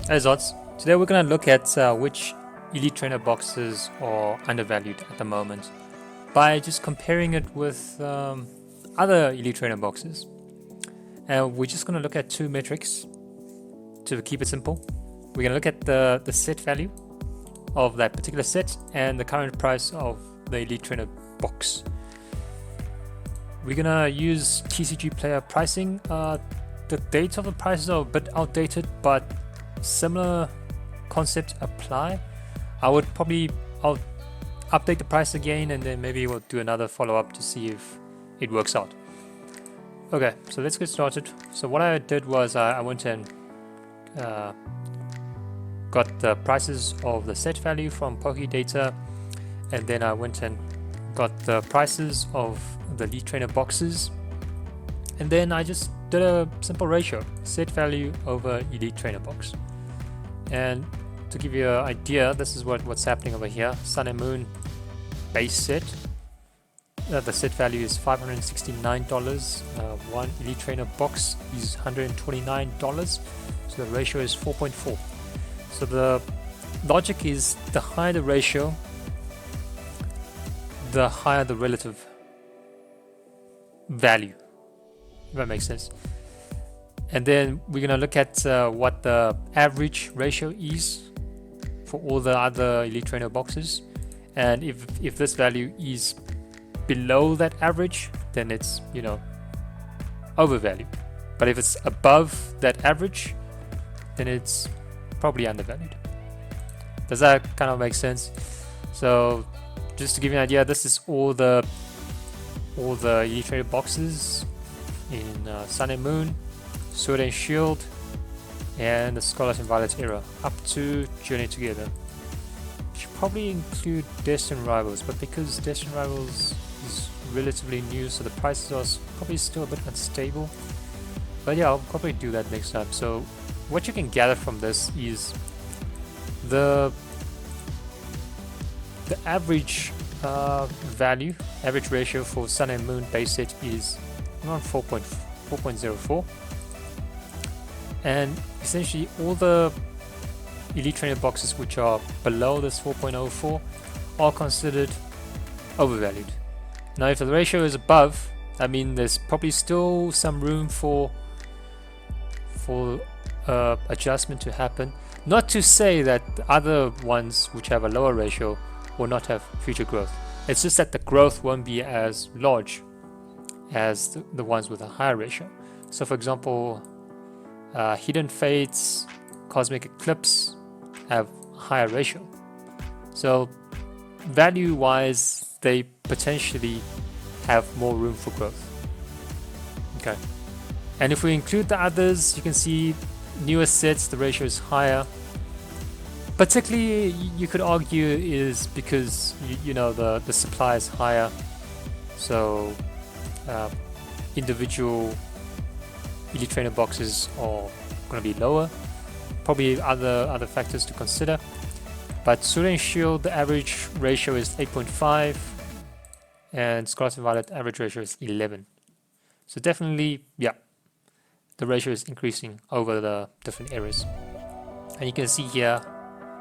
As odds. Today we're going to look at which Elite Trainer boxes are undervalued at the moment by just comparing it with other Elite Trainer boxes. And we're just going to look at two metrics to keep it simple. We're going to look at the set value of that particular set and the current price of the Elite Trainer box. We're going to use TCG player pricing. The dates of the prices are a bit outdated, but similar concepts apply. I'll update the price again, and then maybe we'll do another follow-up to see if it works out. Okay, so let's get started. So what I did was I went and got the prices of the set value from PokeData, and then I went and got the prices of the Elite Trainer boxes, and then I just did a simple ratio, set value over Elite Trainer box. And to give you an idea, this is what's happening over here. Sun and Moon base set. The set value is $569. One Elite Trainer box is $129. So the ratio is 4.4. So the logic is the higher the ratio, the higher the relative value, if that makes sense. And then we're going to look at what the average ratio is for all the other Elite Trainer boxes. And if this value is below that average, then it's, overvalued. But if it's above that average, then it's probably undervalued. Does that kind of make sense? So just to give you an idea, this is all the Elite Trainer boxes in Sun and Moon, Sword and Shield, and the Scarlet and Violet era, up to Journey Together. Should probably include Destined Rivals, but because Destined Rivals is relatively new, so the prices are probably still a bit unstable. But yeah, I'll probably do that next time. So what you can gather from this is the average value, average ratio for Sun and Moon base set is around 4.04. And essentially all the Elite Trainer boxes which are below this 4.04 are considered overvalued. Now if the ratio is above, I mean there's probably still some room for adjustment to happen. Not to say that the other ones which have a lower ratio will not have future growth. It's just that the growth won't be as large as the ones with a higher ratio. So for example, Hidden Fates, Cosmic Eclipse have a higher ratio. So value wise, they potentially have more room for growth. Okay. And if we include the others, you can see newer sets, the ratio is higher. Particularly, you could argue is because the supply is higher, so individual Elite Trainer boxes are going to be lower. Probably other factors to consider. But Sword and Shield, the average ratio is 8.5, and Scarlet and Violet average ratio is 11. So definitely, yeah, the ratio is increasing over the different eras. And you can see here,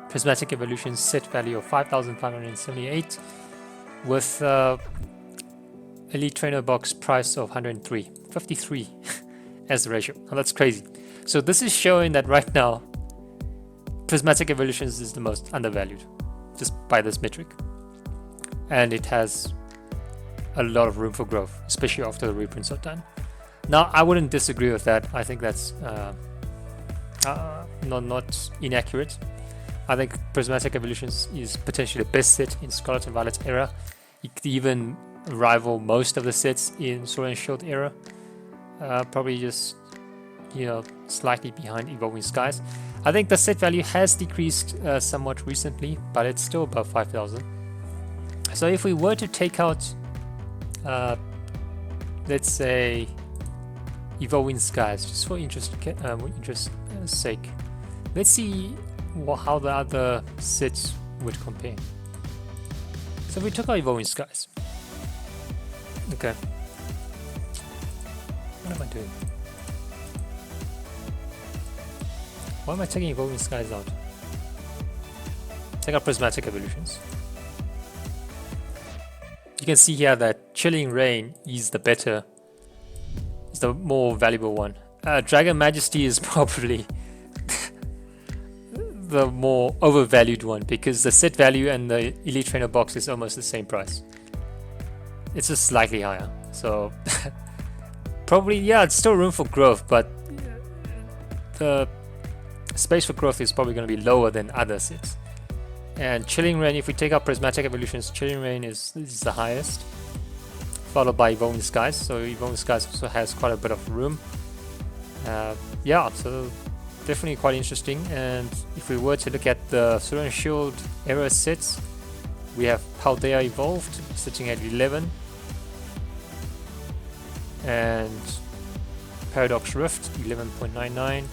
Prismatic Evolution set value of 5,578 with Elite Trainer box price of 53 as the ratio. Now that's crazy. So this is showing that right now Prismatic Evolutions is the most undervalued just by this metric, and it has a lot of room for growth, especially after the reprints are done. Now I wouldn't disagree with that. I think that's not inaccurate. I think Prismatic Evolutions is potentially the best set in Scarlet and Violet era. It could even rival most of the sets in Sword and Shield era. Probably just slightly behind Evolving Skies. I think the set value has decreased somewhat recently, but it's still above 5,000. So if we were to take out, let's say, Evolving Skies, just for interest sake, let's see how the other sets would compare. So we took out Evolving Skies. Okay. What am I doing? Why am I taking Evolving Skies out? Take out Prismatic Evolutions. You can see here that Chilling Rain is the more valuable one. Dragon Majesty is probably the more overvalued one because the set value and the Elite Trainer box is almost the same price. It's just slightly higher. So probably, yeah, it's still room for growth, but the space for growth is probably going to be lower than other sets. And Chilling Rain, if we take out Prismatic Evolutions, Chilling Rain is the highest, followed by Evolving Skies. So Evolving Skies also has quite a bit of room. Yeah, so definitely quite interesting. And if we were to look at the Sword and Shield era sets, we have Paldea Evolved sitting at 11, and Paradox Rift 11.99,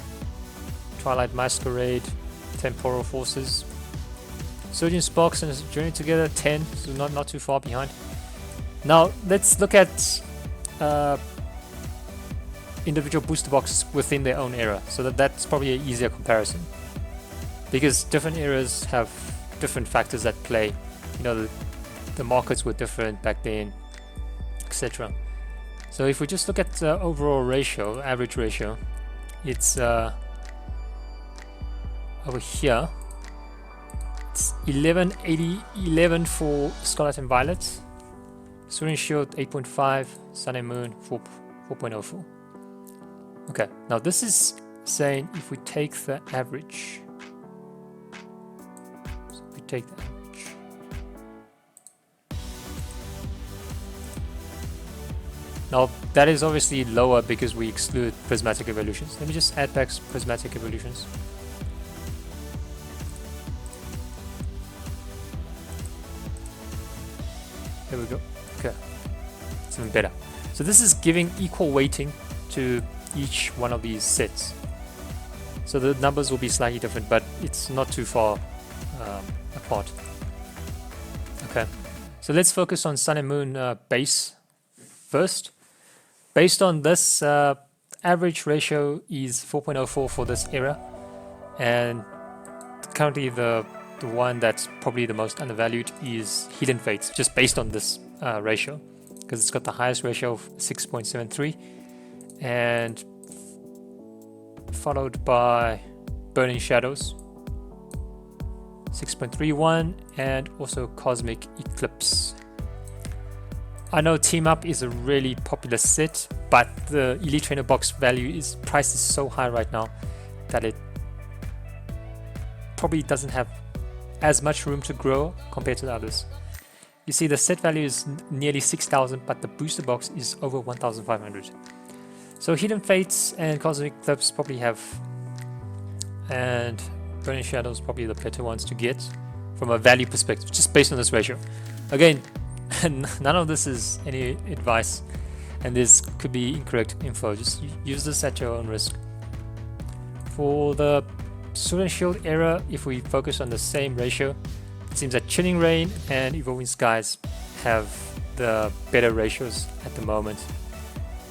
Twilight Masquerade, Temporal Forces, Surgeon Sparks and Journey Together 10, so not too far behind. Now let's look at individual booster boxes within their own era, so that's probably an easier comparison because different eras have different factors at play. You know, the markets were different back then, etc. So if we just look at the overall ratio, average ratio, it's over here. It's 11 for Scarlet and Violet, Sword and Shield 8.5, Sun and Moon 4.04. Okay, now this is saying if we take the average, now that is obviously lower because we exclude Prismatic Evolutions. Let me just add back Prismatic Evolutions. There we go. Okay, it's even better. So this is giving equal weighting to each one of these sets. So the numbers will be slightly different, but it's not too far apart. Okay, so let's focus on Sun and Moon base first. Based on this, average ratio is 4.04 for this era, and currently the one that's probably the most undervalued is Hidden Fates, just based on this ratio, because it's got the highest ratio of 6.73, and followed by Burning Shadows 6.31, and also Cosmic Eclipse. I know Team Up is a really popular set, but the Elite Trainer box price is so high right now that it probably doesn't have as much room to grow compared to the others. You see the set value is nearly 6,000, but the booster box is over 1,500. So Hidden Fates and Cosmic Eclipse probably have, and Burning Shadows probably the better ones to get from a value perspective, just based on this ratio. Again, none of this is any advice, and this could be incorrect info. Just use this at your own risk. For the Sword and Shield era, if we focus on the same ratio, it seems that Chilling Rain and Evolving Skies have the better ratios at the moment.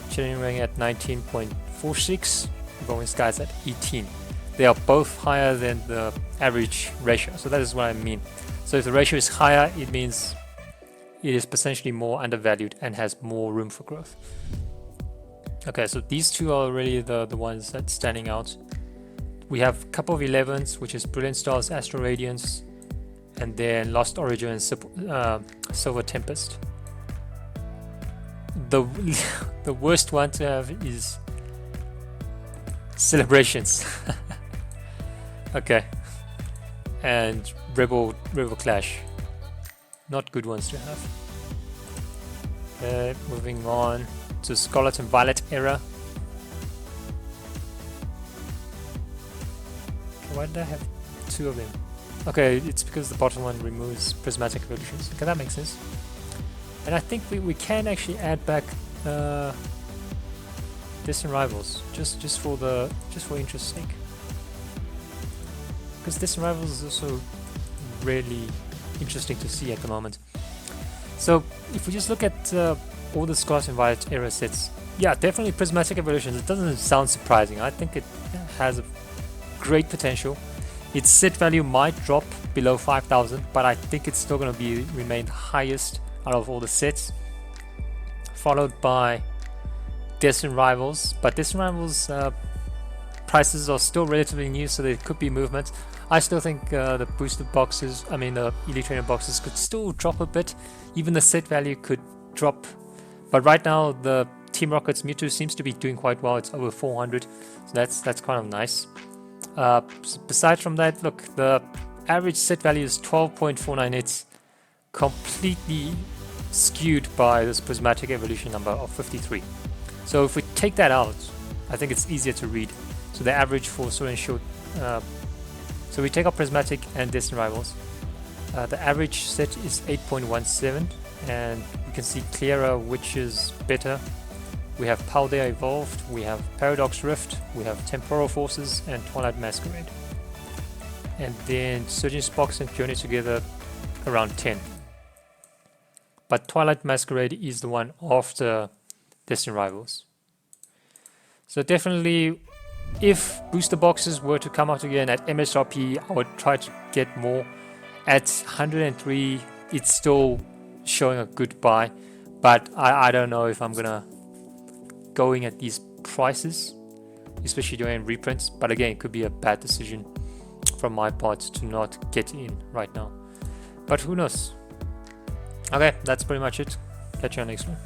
Chilling Rain at 19.46, Evolving Skies at 18. They are both higher than the average ratio, so that is what I mean. So if the ratio is higher, it means it is potentially more undervalued and has more room for growth. Okay, so these two are really the ones that's standing out. We have a couple of 11s, which is Brilliant Stars, Astral Radiance, and then Lost Origin and Silver Tempest. The worst one to have is Celebrations. Okay, and Rebel Clash. Not good ones to have. Okay, moving on to Scarlet and Violet era. Why did I have two of them? Okay, it's because the bottom one removes Prismatic Evolutions. Okay, that makes sense. And I think we can actually add back Distant Rivals just for interest's sake. Because Distant Rivals is also really interesting to see at the moment. So if we just look at all the Scarlet and Violet era sets, yeah, definitely Prismatic Evolutions. It doesn't sound surprising. I think it has a great potential. Its set value might drop below 5,000, but I think it's still going to remain highest out of all the sets, followed by Distant Rivals. But Distant Rivals prices are still relatively new, so there could be movements. I still think the boosted boxes, I mean the Elite Trainer boxes, could still drop a bit. Even the set value could drop. But right now the Team Rocket's Mewtwo seems to be doing quite well. It's over 400, so that's kind of nice. Besides from that, look, the average set value is 12.49. It's completely skewed by this prismatic evolution number of 53. So if we take that out, I think it's easier to read. So the average for Sword and Shield, so we take out prismatic and Distant Rivals. The average set is 8.17, and you can see clearer which is better. We have Paldea Evolved, we have Paradox Rift, we have Temporal Forces, and Twilight Masquerade. And then Surging Sparks and Journey together around 10. But Twilight Masquerade is the one after Distant Rivals. So definitely, if booster boxes were to come out again at MSRP, I would try to get more. At 103, it's still showing a good buy, but I don't know if I'm gonna going at these prices, especially doing reprints. But again, it could be a bad decision from my part to not get in right now, but who knows. Okay, that's pretty much it. Catch you on the next one.